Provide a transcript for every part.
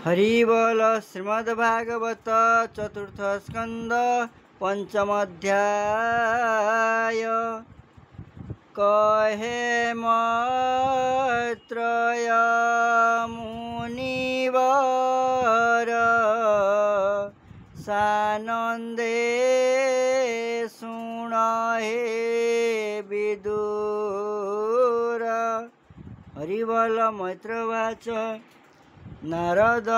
हरिबोल श्रीमद्भागवत चतुर्थ स्कंद पंचम अध्याय। कहे मैत्रेय मुनिवर सानंदे सुन हे विदुर। हरिबोल मैत्रवाच नारद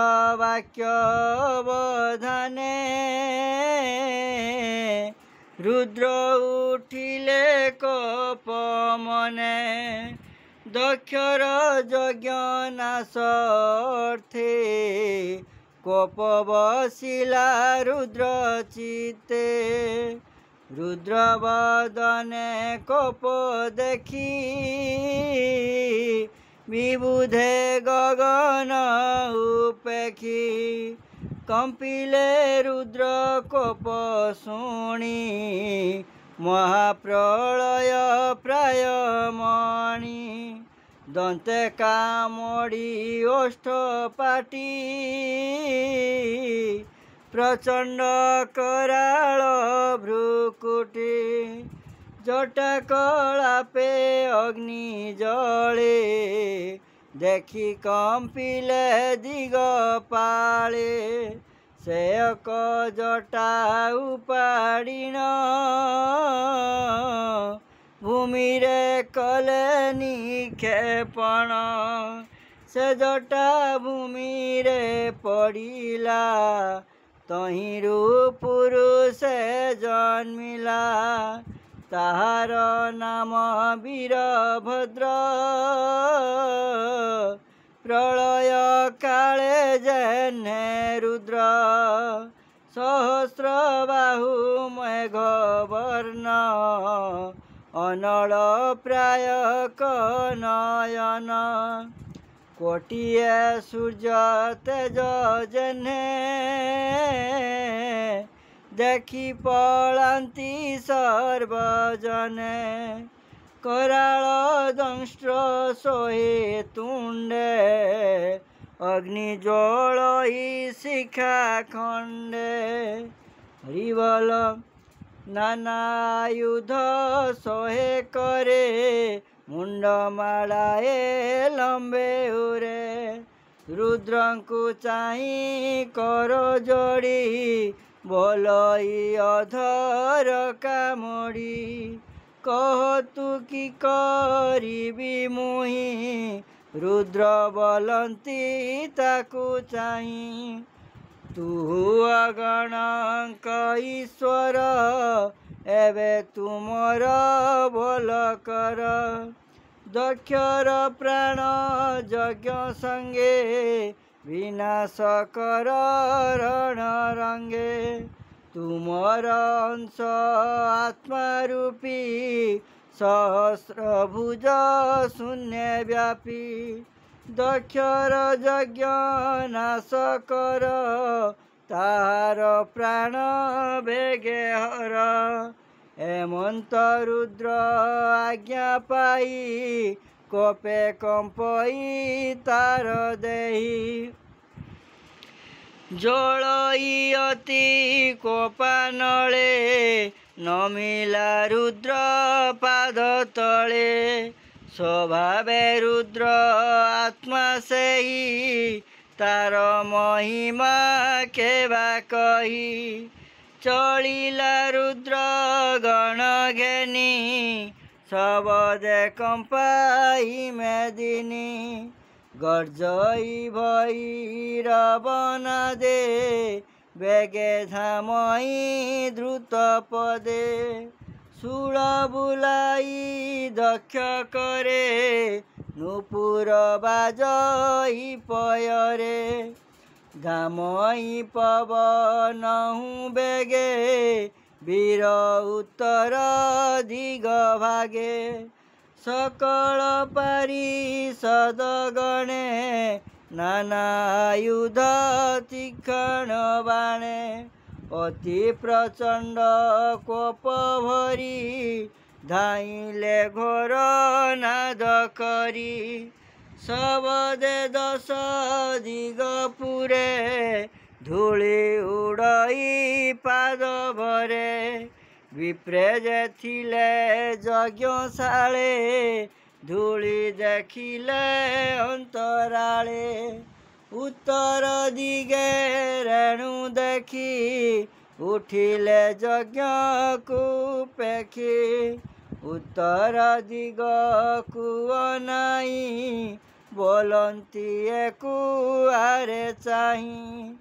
वाक्यवधाने रुद्र उठिले कोपमने दक्षर यज्ञ नाशार्थे कोप बसिला रुद्र चित्ते। रुद्र वदने कोप देखी विबुधे गगन उपेक्षी कंपिले रुद्र कोप शुणी महाप्रलय प्राय मणि दंते कामड़ी ओष्ठपाटी प्रचंड कराल भ्रुकुटी जटा कलापे अग्नि जले देखी कंपिले दिगपाले से एक जटा उपाड़ीन भूमि रे कले निक्षेपण से जटा भूमि रे पड़िला तहिरू पुरुष जन्मिला ताहार नाम वीरभद्र प्रलय काले जने रुद्र सहस्र बाहु मेघवर्ण अनल प्राय नयन कोटिए सूर्य तेज जने देखी पलांती सर्वजने कराल दंष्ट्र सोहे तुंडे अग्नि ज्वलई शिखा खंडे। हरिबोल नाना युध सोहे करे मुंड माड़ाए लंबे उरे रुद्रंकु चाही करो जोड़ी बोलई अधर कामड़ी कह तू कि करिबी मुही रुद्र बोलंती ताकू चाही तू अगणक ईश्वर एबे तुमर बोल कर दक्षर प्राण यज्ञ संगे विनाश कर रण रंगे तुमर अंश आत्मा रूपी सहस्रभुज शून्य व्यापी दक्षर यज्ञ नाश कर ताहार प्राण बेगे हर। हेमंत रुद्र आज्ञा पाई कोपे कंपई तार देही जलई अति कोपानले नमिला रुद्र पाद तले स्वभावे रुद्र आत्मा सेही तार महिमा केबा कही चलिला रुद्र गण घेनी सबदे कंपाई मेदिनी गर्जई भई रावण दे बेगे धामई द्रुत पदे शूल बुलाई दक्ष करे नुपुर बाजई पयरे धामई पवनहु बेगे वीर उत्तर दिग भागे सकल पारिषद गणे नाना युध तीक्ष्ण बाणे अति प्रचंड कोप भरी धाइले घोर नाद करी सबदे दश दिग पुरे धूଳି उड़ई पाद भरे विप्रे जे थिले यज्ञशाळे धूଳି देखिले अंतराळे उत्तर दिगे रेणु देखी उठिले यज्ञ को पेखी उत्तर दिग को अनाई बोलती कुआरे चाही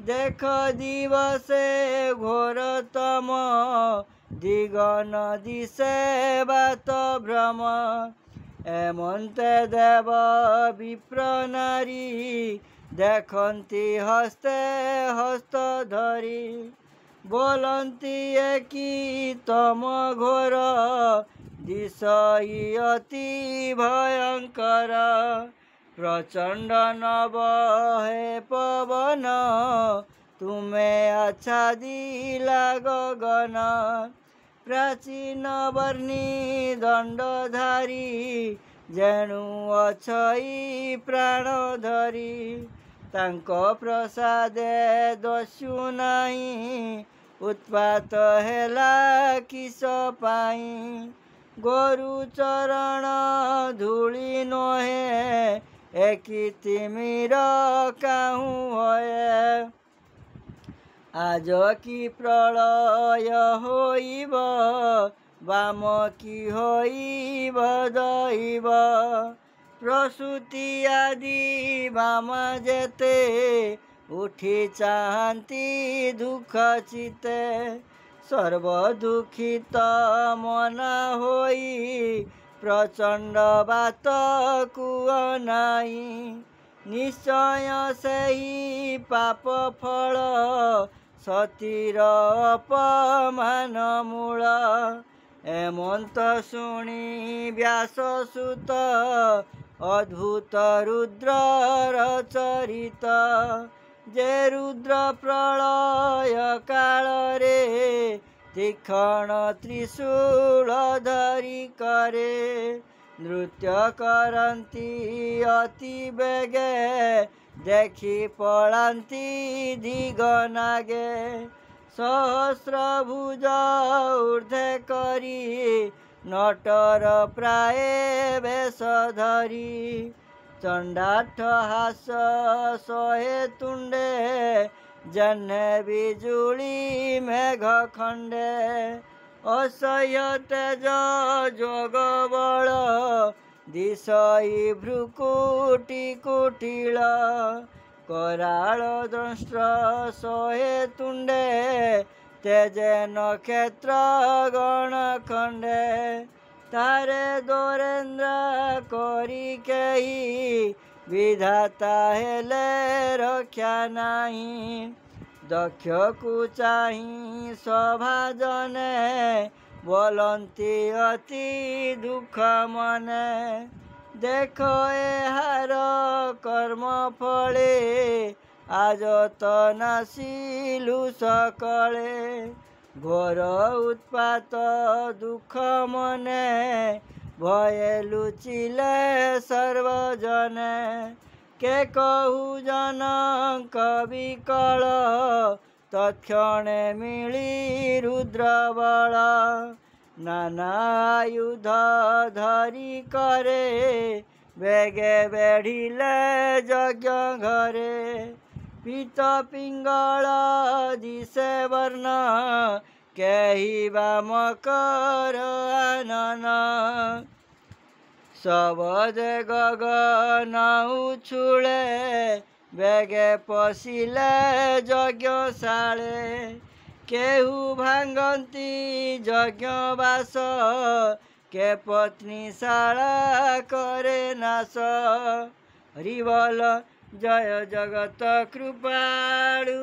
देख दिवसे घोरतम दिग न दिशे बात भ्रम एमन्ते देव विप्र नारी देखती हस्ते हस्त धरी बोलती कि तम घोर दिशई अति भयंकर प्रचंड नभ हे पवन तुम्हें आच्छादिला गगन प्राचीन वर्णी दंडधारी जेणु अछई प्राण धरी तांको प्रसादे दस्यु नाही उत्पात हेला किस पाई गोरु चरण धूଳି नोहे एकी तिमिर काहू होए आज की प्रलय होइब बाम की होइब दैव प्रसूति आदि बाम जेते उठी चाहती दुख चिते सर्व दुखित मना होई प्रचंड बात कुअनाई निश्चय सही पाप फल सतीर अपमान मूल एमंत शुणी व्याससुत अद्भुत रुद्र चरित जे रुद्र प्रलय काल रे तीक्षण त्रिशूल धरी करे नृत्य करती अति बेगे देखी पलांती दिगनागे सहस्रभुज ऊर्ध्वे करी नटर प्राय वेश धरी चंडाठ हास सहे तुंडे जन्हे बिजुली मेघ खंडे असह्य तेज जोग बल दिशई भ्रुकुटी कुटिल कराल दंष्ट्र सहे तुंडे तेजे नक्षत्र गण खंडे तारे दोरेन्द्र करी केही विधाता हेले रक्षा नाही दक्ष को चाही सभाजने बोलती अति दुख मने देखो एहार कर्म फले आज तो नासिलु सकले घोर उत्पात दुख मने भये लुचिले सर्वजने के कहु जन कवि कल तत्क्षणे मिली रुद्र बल नाना आयुध धरी करे बेगे बेढ़िले यज्ञ घरे पीत पिंगल दिशे वर्ण केही बाम कर आनन सबदे गगन उछुळे बेगे पशिले यज्ञशाळे केहू भांगती यज्ञवास के पत्नीशाला करे नाश हरिबल जय जगत कृपाळु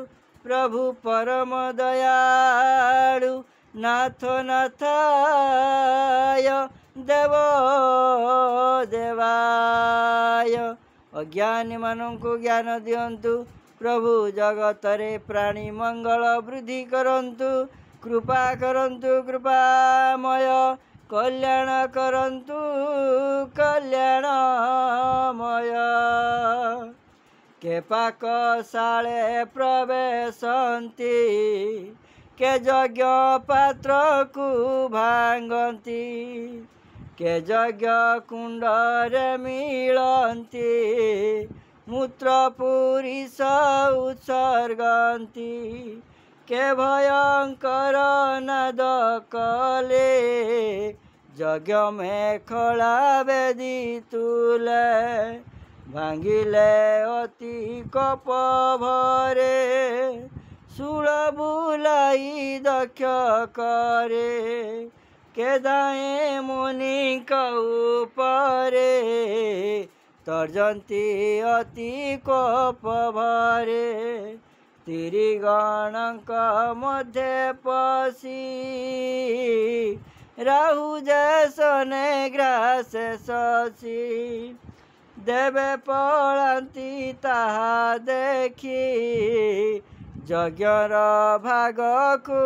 प्रभु परम दयाळु नाथ नाथाय देव देवाय अज्ञानी मानंकु ज्ञान दियंतु प्रभु जगतरे प्राणी मंगल वृद्धि करंतु कृपा करंतु कृपामय कल्याण करन्तु कल्याणमय के पाकशाळे प्रवेशन्ति के यज्ञ पात्र को भांगन्ति के यज्ञ कुंडरे मिलन्ति मूत्र पुरीष उत्सर्गन्ति के भयंकर नाद कले यज्ञ मेखला बेदी तुले भांगिले अति कप भरे शूल बुलाई दक्ष करे के दाए मुनि उपरे तर्जन्ति अति कप भरे तिरिगणक मध्ये पशि राहु जैसने ग्रास शशि देवे पलांति ताहा देखी यज्ञर भाग को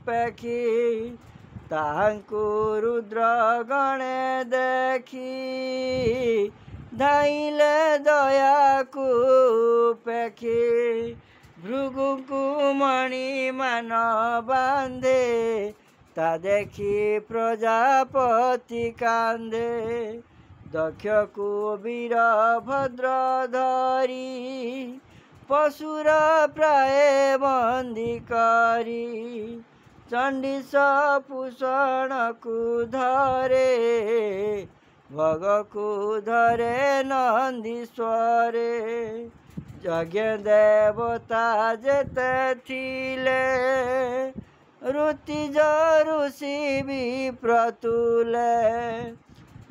पेखी ताहांकु रुद्र गणे देखी धाइले दया को पेखी भृगु मणि मान बांधे ता देखी प्रजापति कांदे दक्ष को वीर भद्र धरी पशुर प्राय बंदी करी चंडीस पूषण को धरे भग को धरे नंदीश्वरे यज्ञ देवता जेते थिले ऋतिज ऋषि विप्रतुले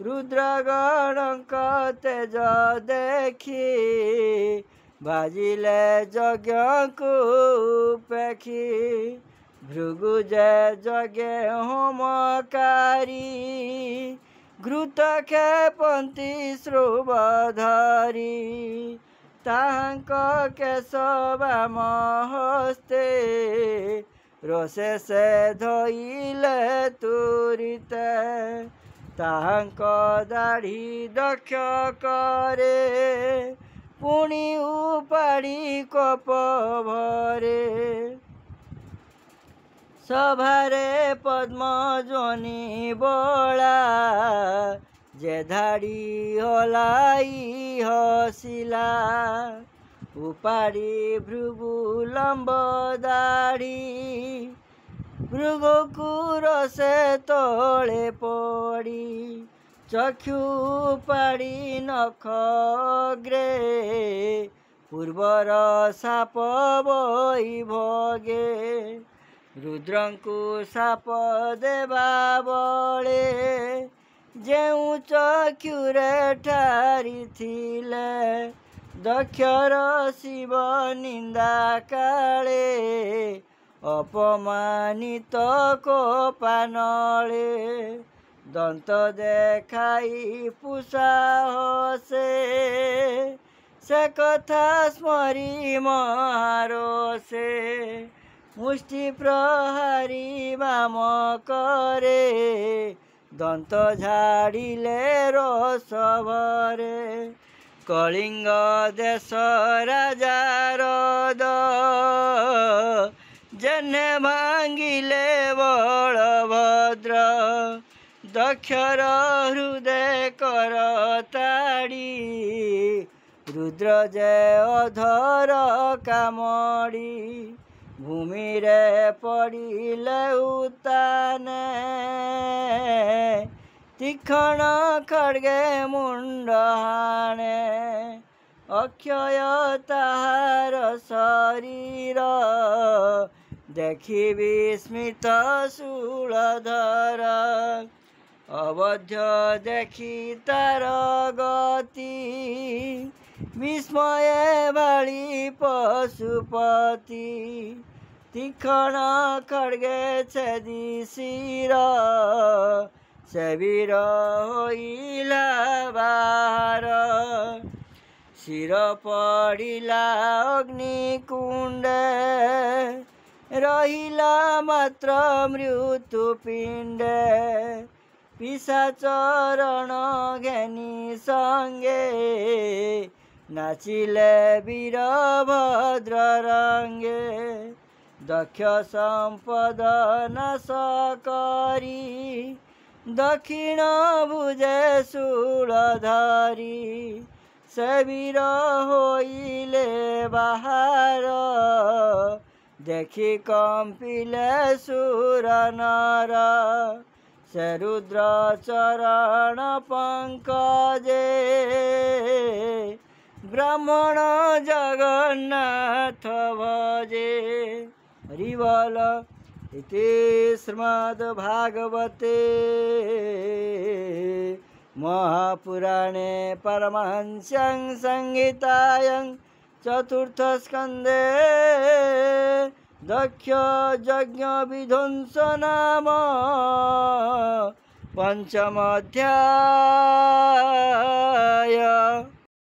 रुद्रगणक तेज देखी बाजिले यज्ञ को पेखी भृगु यज्ञ होमकारी घृत खेपन्ति श्रुवधरी ताहांक केशवाम हस्ते रोषे से धोइले तुरिते ताहांक दाढ़ी दक्ष करे पुणी उपाड़ी कप भरे सभारे पद्म जोनी बोला जे धाड़ी हलाई हसिला उपाड़ी भृगु लंब दाढ़ी भृगु कुरसे तोले पड़ी चक्षु पाड़ी नखग्रे पूर्वर साप बई भगे रुद्रंकु साप देवा बळे जेउ चक्षुरे ठारी थिले दक्षर शिव निंदा काले अपमानित कोपानले दंत देखाई पुषाहसे से कथा स्मरी महारोसे मुष्टि प्रहारी वाम करे दंत झाड़िले रोष भरे कलिंग देश राजा रद जेने भांगिले बलभद्र दक्षर हृदय कर ताड़ी रुद्र जे अधर कामड़ी भूमि रे पड़िले उताने तीक्षण खड्गे मुंड हाणे अक्षय ताहार शरीर देखी विस्मित शूलधर अवध्य देखी तार गति विस्मय बाली पशुपति तीक्षण खड्गे छेदी शिर शरीर होइला बाहर शिर पड़िला अग्निकुंड रहिला मात्र मृत्युपिंड पिशाचरण घेनी संगे नाचिले वीरभद्र रंगे दक्ष संपद नाश करी दक्षिण भुजे शूलधारी से वीर होइले बाहर देखि कंपिले सुर नर से रुद्र चरण पंकजे ब्राह्मण जगन्नाथ भजे। हरि बोल। इति श्रीमद्भागवते महापुराणे परमहंस्यां संहितायां चतुर्थस्कन्धे दक्ष यज्ञ विध्वंस नाम पंचम अध्याय।